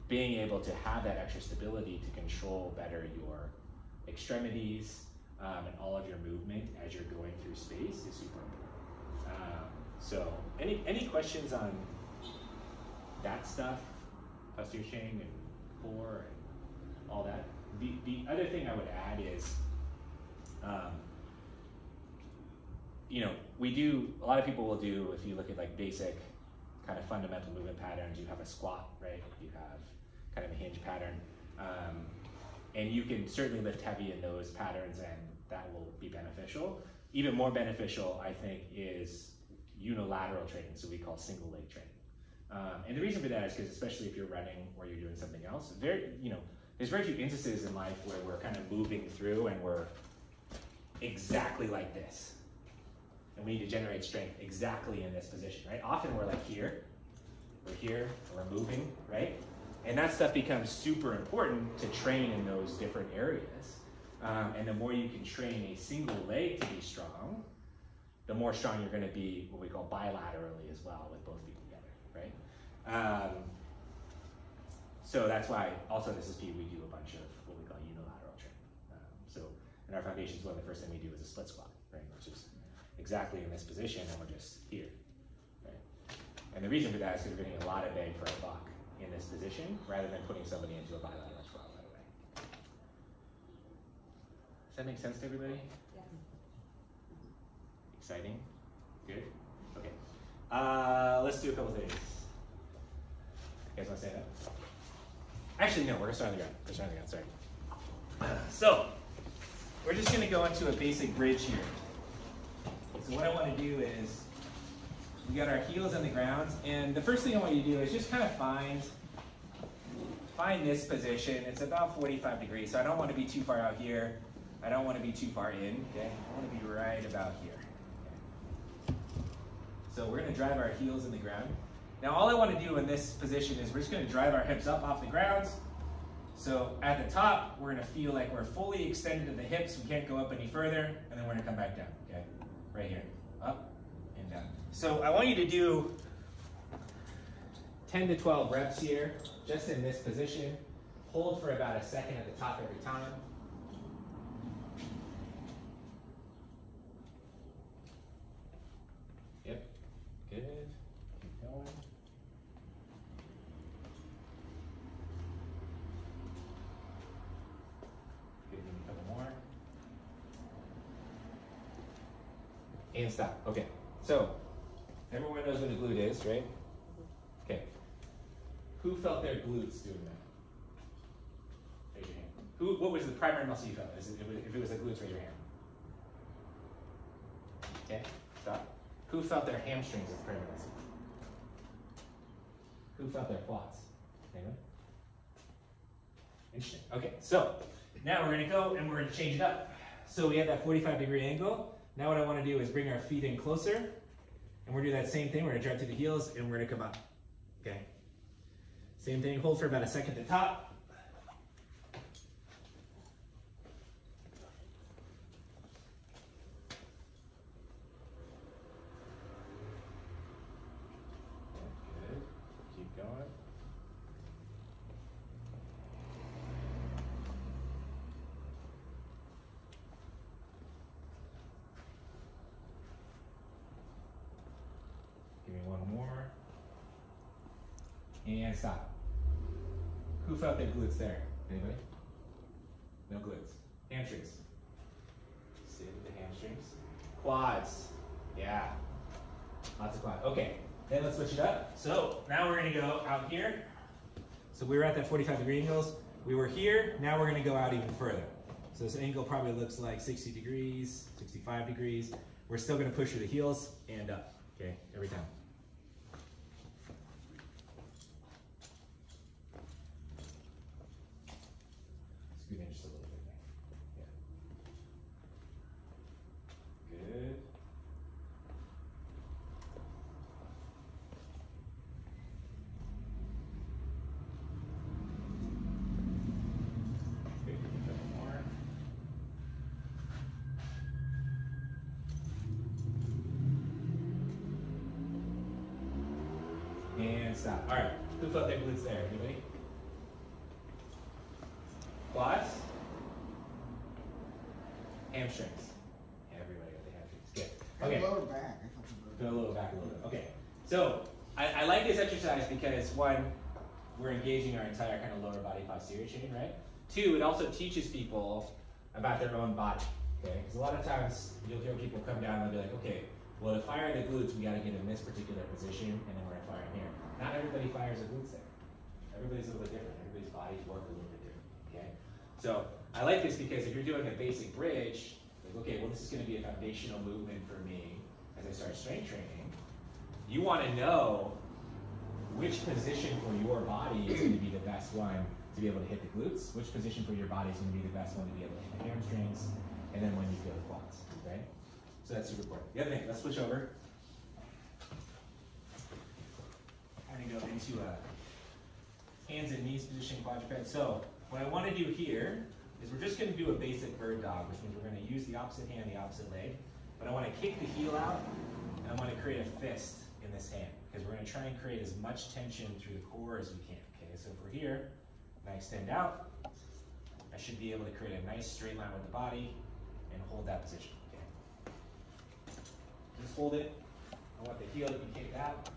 being able to have that extra stability to control better your extremities and all of your movement as you're going through space is super important. So any questions on that stuff, posterior chain and core and all that? The other thing I would add is, you know, a lot of people will do, if you look at like basic kind of fundamental movement patterns, you have a squat, right? You have kind of a hinge pattern. And you can certainly lift heavy in those patterns and that will be beneficial. Even more beneficial, I think, is unilateral training, so we call single leg training. And the reason for that is because, especially if you're running or you're doing something else, there's very few instances in life where we're kind of moving through and we're exactly like this. And we need to generate strength exactly in this position, right? Often we're like here, or we're moving, right? And that stuff becomes super important to train in those different areas. And the more you can train a single leg to be strong, the more strong you're gonna be what we call bilaterally as well, with both feet together, right? So that's why also at SSP we do a bunch of what we call unilateral training. So in our foundations, one of the first thing we do is a split squat, right? Which is exactly in this position and we're just here, right? And the reason for that is because we're getting a lot of bang for our buck in this position rather than putting somebody into a bilateral squat right away. Does that make sense to everybody? Yes. Exciting? Good? Okay. Let's do a couple things. You guys want to say that? Actually, no, we're going to start on the ground. Sorry. So, we're just going to go into a basic bridge here. So what I want to do is, we got our heels on the ground, and the first thing I want you to do is just kind of find this position. It's about 45 degrees, so I don't want to be too far out here. I don't want to be too far in, okay? I want to be right about here. Okay. So we're going to drive our heels in the ground. Now all I want to do in this position is we're just going to drive our hips up off the ground. So at the top, we're going to feel like we're fully extended to the hips. We can't go up any further, and then we're going to come back down, okay? Right here, up and down. So I want you to do 10 to 12 reps here, just in this position. Hold for about a second at the top every time. Yep, good, keep going. Good, give me a couple more. And stop, okay. So, everyone knows what a glute is, right? Okay. Who felt their glutes doing that? Raise your hand. What was the primary muscle you felt? If it was the glutes, raise your hand. Okay, stop. Who felt their hamstrings as the primary muscle? Who felt their quads? Anyone? Interesting. Okay, so now we're gonna go and we're gonna change it up. So we have that 45-degree angle. Now what I want to do is bring our feet in closer, and we're going to do that same thing. We're going to drive to the heels, and we're going to come up, okay? Same thing, hold for about a second at the top. Good, keep going. Give me one more. And stop. Who felt their glutes there? Anybody? No glutes. Hamstrings. Stay with the hamstrings. Quads. Yeah. Lots of quads. Okay. Then let's switch it up. So now we're going to go out here. So we were at that 45-degree angles. We were here. Now we're going to go out even further. So this angle probably looks like 60 degrees, 65 degrees. We're still going to push through the heels and up. Okay, every time. Scoot in just a little bit there. stop. All right, who felt their glutes there? Anybody? Quads? Hamstrings. Everybody got the hamstrings. Good. Okay. Lower back. Go a little back a little bit. Okay. So I like this exercise because one, we're engaging our entire kind of lower body posterior chain, right? Two, it also teaches people about their own body. Okay. Because a lot of times you'll hear people come down and they'll be like, okay, well, to fire the glutes, we got to get in this particular position, and then we're gonna fire in here. Not everybody fires the glutes there. Everybody's a little bit different. Everybody's bodies work a little bit different. Okay. So I like this because if you're doing a basic bridge, like, okay, well, this is going to be a foundational movement for me as I start strength training. You want to know which position for your body is going to be the best one to be able to hit the glutes, which position for your body is going to be the best one to be able to hit the hamstrings, and then when you feel the quads, right? So that's super important. The other thing, let's switch over. I'm going to go into a hands and knees position quadruped. So what I want to do here is we're just going to do a basic bird dog, which means we're going to use the opposite hand, the opposite leg. But I want to kick the heel out, and I want to create a fist in this hand, because we're going to try and create as much tension through the core as we can. Okay, so if we're here, and I extend out, I should be able to create a nice straight line with the body and hold that position. Okay, just hold it. I want the heel to be kicked out.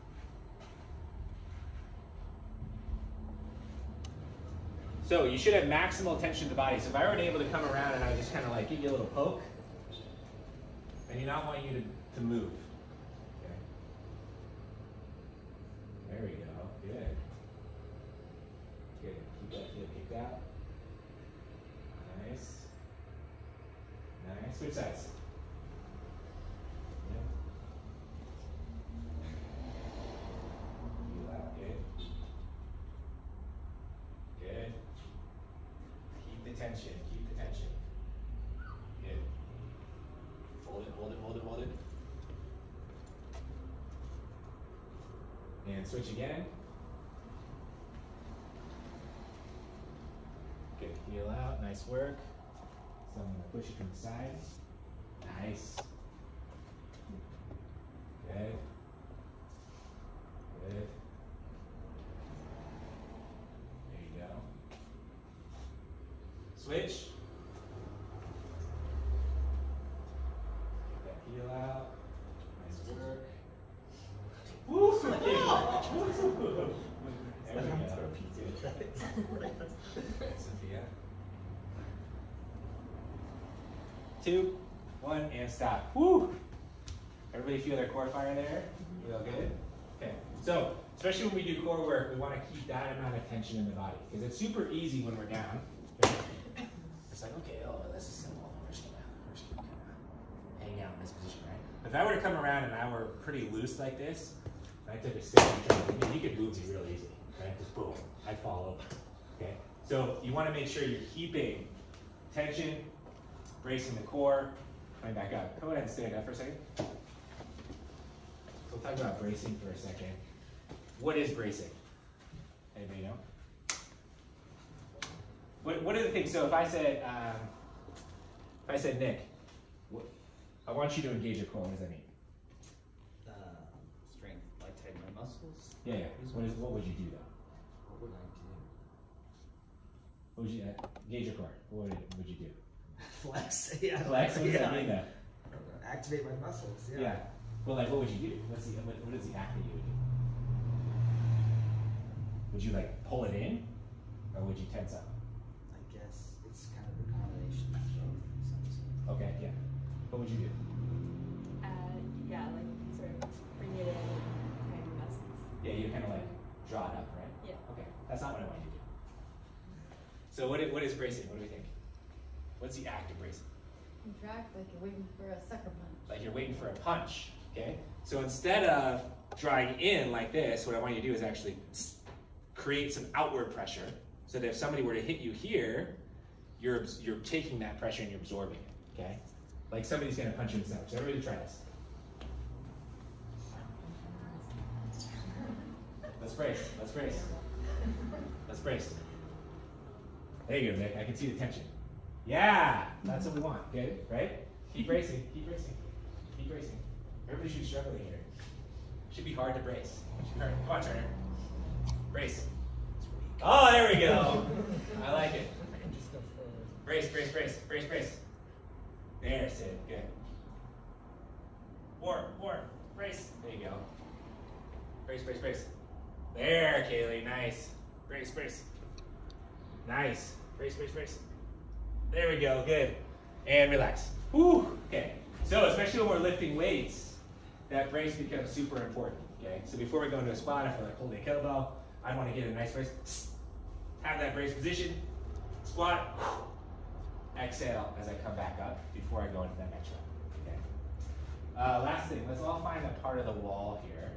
So you should have maximal tension to the body. So if I were able to come around and I just kind of like give you a little poke, I do not want you to move. Okay. There we go. Good. Good. Keep that heel kicked out. Nice. Nice. Switch sides. Yep. Heel out. Good. Good. Keep the tension. Keep the tension. Good. Hold it, hold it, hold it, hold it. And switch again. Good, heel out, nice work. So I'm gonna push it from the side. Nice. Good. Good. There you go. Switch. Get that heel out. Nice work. Woo! There we go. Sophia. 2, 1, and stop. Woo! Everybody feel their core fire there? We all good? Okay. So, especially when we do core work, we want to keep that amount of tension in the body, because it's super easy when we're down. Okay? It's like, okay, oh, this is simple. We're just gonna hang out in this position, right? If I were to come around and I were pretty loose like this, and I took a sit, you could move me real easy, right? Just boom, I'd fall over. Okay. So you want to make sure you're keeping tension, bracing the core, coming back up. Go ahead and stand up for a second. So we'll talk about bracing for a second. What is bracing? Anybody know? What are the things? So if I said Nick, I want you to engage your core. What does that mean? Strength, like tighten my muscles. Yeah, yeah. What would you do though? What would I do? What would you engage your core? What would you do? Flex. Yeah. Flex. What does that mean though? Activate my muscles. Yeah. Yeah. Well, like, what would you do? What is the act that you would do? Would you like pull it in, or would you tense up? I guess it's kind of a combination of both. Okay. Yeah. What would you do? Yeah, like sort of bring it in and kind of muscles. Yeah, you kind of like draw it up, right? Yeah. Okay, that's not what I want you to do. So what is bracing? What do we think? What's the act of bracing? Contract like you're waiting for a sucker punch. Like you're waiting for a punch, okay? So instead of drawing in like this, what I want you to do is actually create some outward pressure so that if somebody were to hit you here, you're taking that pressure and you're absorbing it, okay? Like somebody's gonna punch you in the stomach. So everybody try this. Let's brace, let's brace. Let's brace. There you go, Nick, I can see the tension. Yeah, that's what we want, good, right? Keep bracing, keep bracing, keep bracing. Everybody should be struggling here. Should be hard to brace. Should be hard. Come on, Turner. Brace. Oh, there we go. I like it. Brace, brace, brace, brace, brace. There, Sid. Good. More, brace. There you go. Brace, brace, brace. There, Kaylee. Nice. Brace, brace. Nice. Brace, brace, brace. There we go. Good. And relax. Whew. Okay. So, especially when we're lifting weights, that brace becomes super important. Okay. So before we go into a squat, if we're like holding a kettlebell, I want to get a nice brace. Have that brace position. Squat. Exhale as I come back up before I go into that next round. Okay. Last thing, let's all find a part of the wall here.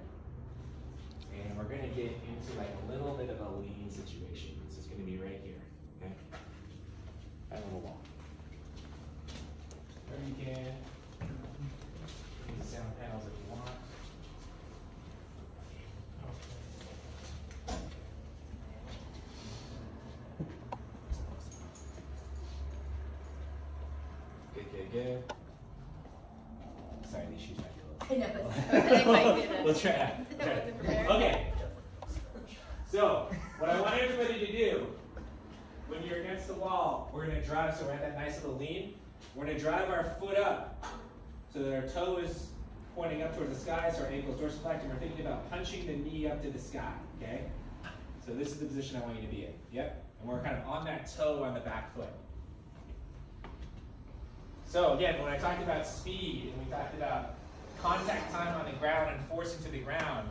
And we're going to get into like a little bit of a lean situation. So it's going to be right here. Okay. That little wall. Wherever you can. Use the sound panels if you want. Good. Sorry, these shoes might be a little. I know. We'll try it. Okay. So, what I want everybody to do when you're against the wall, we're going to drive, so we're at that nice little lean. We're going to drive our foot up so that our toe is pointing up towards the sky, so our ankle's dorsiflex, and we're thinking about punching the knee up to the sky. Okay? So, this is the position I want you to be in. Yep? And we're kind of on that toe on the back foot. So again, when I talked about speed and we talked about contact time on the ground and forcing to the ground,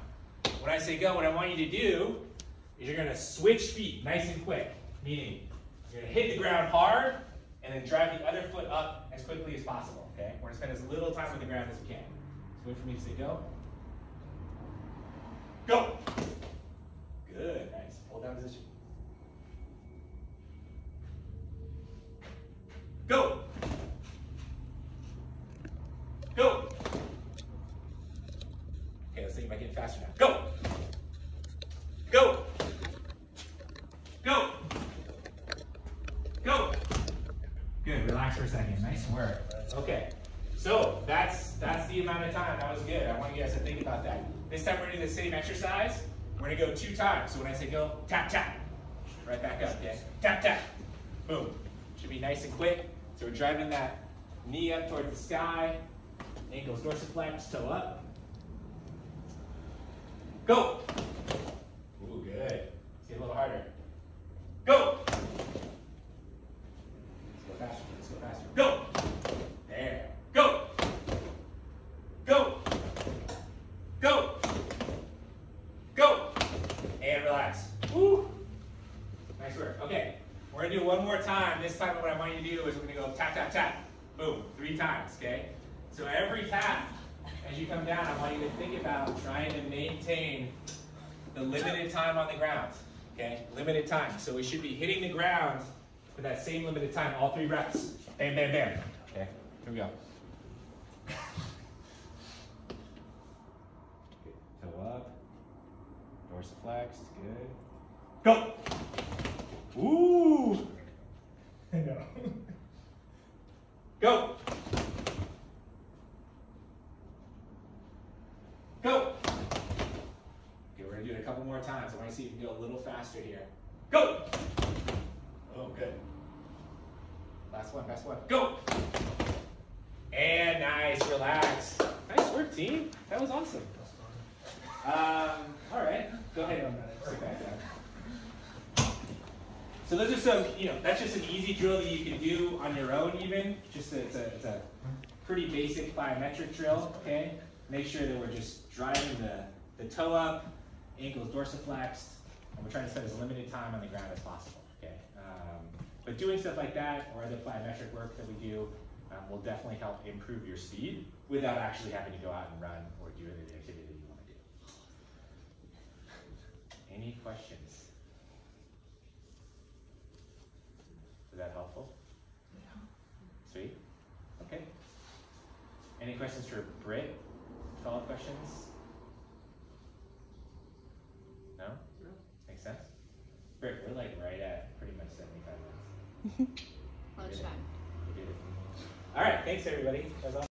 when I say go, what I want you to do is you're going to switch feet nice and quick, meaning you're going to hit the ground hard and then drive the other foot up as quickly as possible. Okay? We're going to spend as little time on the ground as we can. So wait for me to say go. Go! Good, nice. Hold down position. Go! Go! Okay, let's think about getting faster now. Go! Go! Go! Go! Good, relax for a second. Nice work. Okay, so that's the amount of time. That was good. I want you guys to think about that. This time we're going to do the same exercise. We're going to go 2 times. So when I say go, tap, tap. Right back up, okay? Tap, tap. Boom. Should be nice and quick. So we're driving that knee up towards the sky. Ankles dorsiflex, toe up. Go! Ooh, good. Let's get a little harder. Go! Let's go faster. Let's go faster. Go! There. Go! Go! Go! Go! And relax. Woo! Nice work. Okay. We're going to do one more time. This time what I want you to do is we're going to go tap, tap, tap. Boom. 3 times, okay? So every tap, as you come down, I want you to think about trying to maintain the limited time on the ground, okay? Limited time. So we should be hitting the ground for that same limited time, all 3 reps. Bam, bam, bam. Okay, here we go. Good. Toe up, dorsiflexed, good. Go! Ooh! I know. Go! Go! Okay, we're going to do it a couple more times. I want to see if you can go a little faster here. Go! Oh, good. Last one, last one. Go! And nice, relax. Nice work, team. That was awesome. All right, go ahead. Sit back down. So those are some, that's just an easy drill that you can do on your own even. It's a pretty basic plyometric drill, okay? Make sure that we're just driving the toe up, ankles dorsiflexed, and we're trying to spend as limited time on the ground as possible, okay? But doing stuff like that or other plyometric work that we do will definitely help improve your speed without actually having to go out and run or do any of the activity that you want to do. Any questions? Is that helpful? Yeah. Sweet. Okay. Any questions for Britt? Follow-up questions? No? No. Makes sense? Britt, we're like right at pretty much 75 minutes. Lunchtime. We did it. All right, thanks everybody. That was awesome.